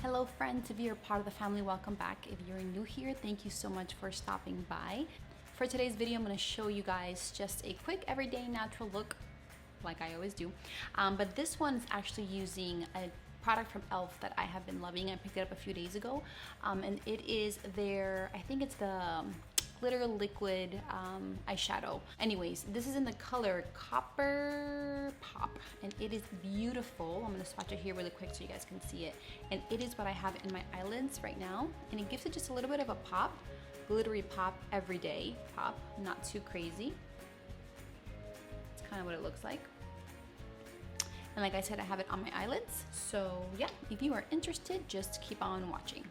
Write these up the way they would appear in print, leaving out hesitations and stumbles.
Hello friends, if you're part of the family, welcome back. If you're new here, thank you so much for stopping by. For today's video, I'm going to show you guys just a quick everyday natural look, like I always do. But this one's actually using a product from E.l.f. that I have been loving. I picked it up a few days ago, and it is their, I think it's the glitter liquid eyeshadow. Anyways, this is in the color Copper Pop, and it is beautiful. I'm gonna swatch it here really quick so you guys can see it. And it is what I have in my eyelids right now, and it gives it just a little bit of a pop, glittery pop, everyday pop, not too crazy. It's kind of what it looks like. And like I said, I have it on my eyelids. So yeah, if you are interested, just keep on watching.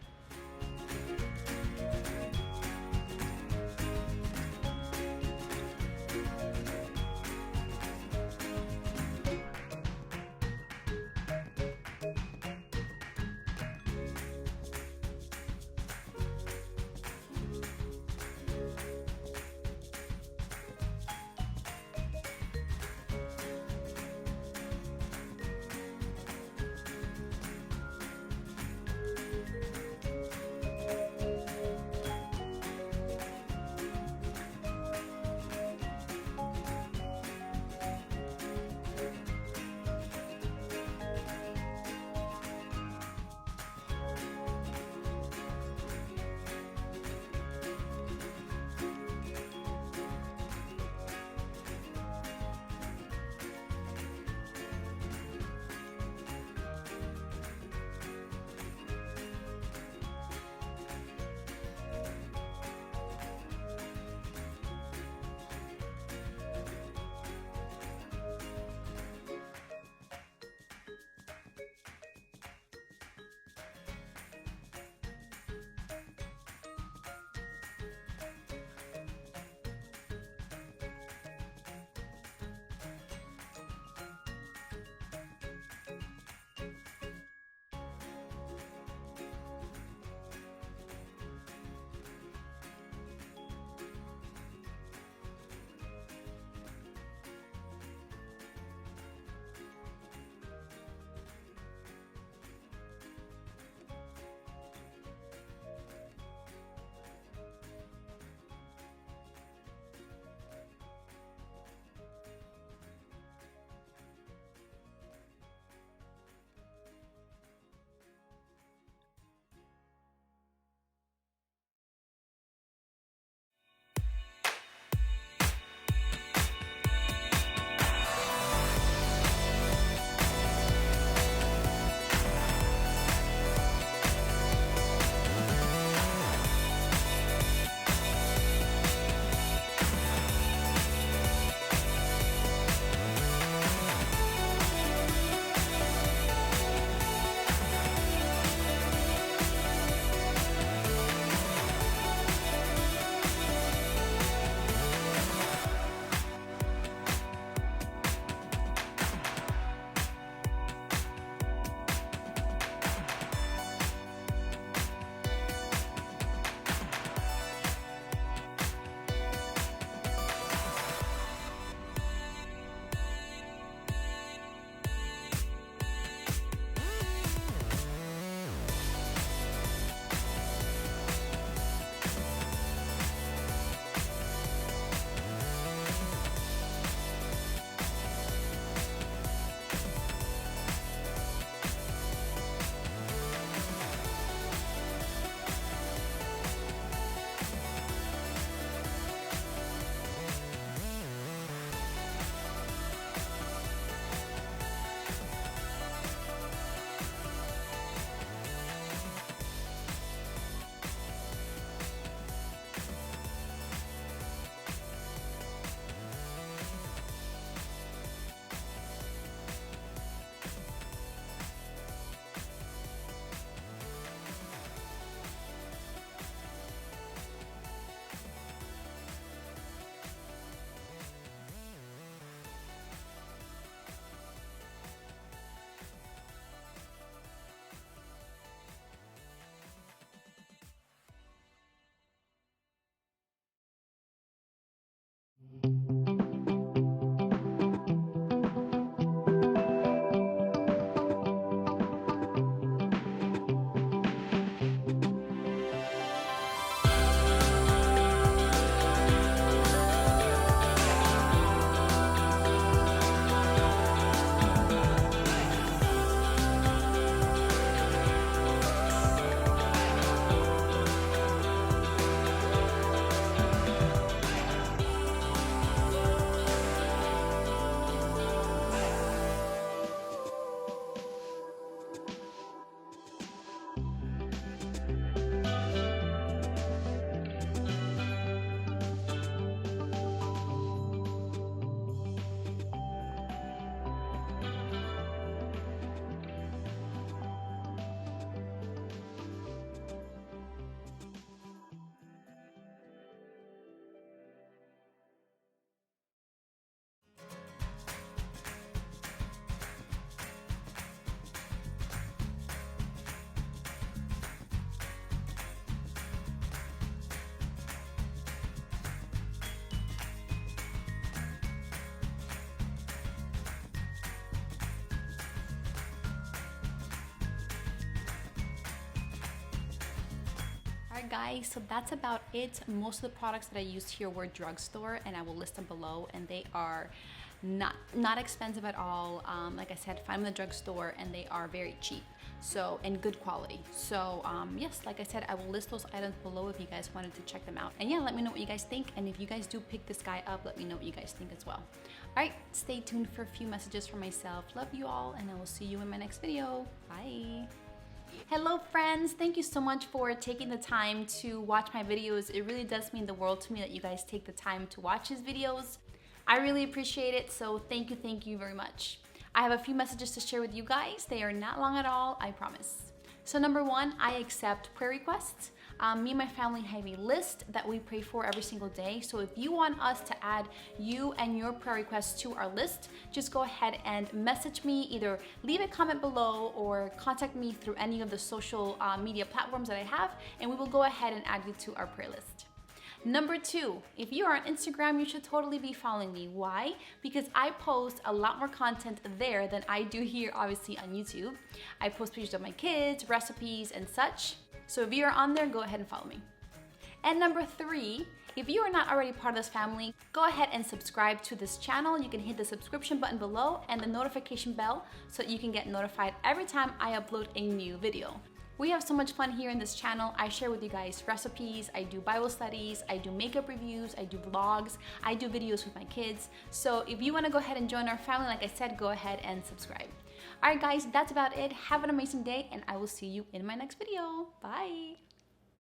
Alright guys, so that's about it. Most of the products that I used here were drugstore, and I will list them below, and they are not expensive at all. Like I said, find them in the drugstore, and they are very cheap, so, and good quality. So yes, like I said, I will list those items below if you guys wanted to check them out. And yeah, let me know what you guys think, and if you guys do pick this guy up, let me know what you guys think as well. Alright, stay tuned for a few messages from myself. Love you all, and I will see you in my next video. Bye. Hello friends, thank you so much for taking the time to watch my videos. It really does mean the world to me that you guys take the time to watch these videos. I really appreciate it, so thank you very much. I have a few messages to share with you guys. They are not long at all, I promise. So number one, I accept prayer requests. Me and my family have a list that we pray for every single day. So if you want us to add you and your prayer requests to our list, just go ahead and message me, either leave a comment below or contact me through any of the social media platforms that I have, and we will go ahead and add you to our prayer list. Number two, if you are on Instagram, you should totally be following me. Why? Because I post a lot more content there than I do here, obviously, on YouTube. I post pictures of my kids, recipes, and such. So if you are on there, go ahead and follow me. And number three, if you are not already part of this family, go ahead and subscribe to this channel. You can hit the subscription button below and the notification bell so you can get notified every time I upload a new video. We have so much fun here in this channel. I share with you guys recipes, I do Bible studies, I do makeup reviews, I do vlogs, I do videos with my kids. So if you want to go ahead and join our family, like I said, go ahead and subscribe. Alright guys, that's about it. Have an amazing day, and I will see you in my next video. Bye!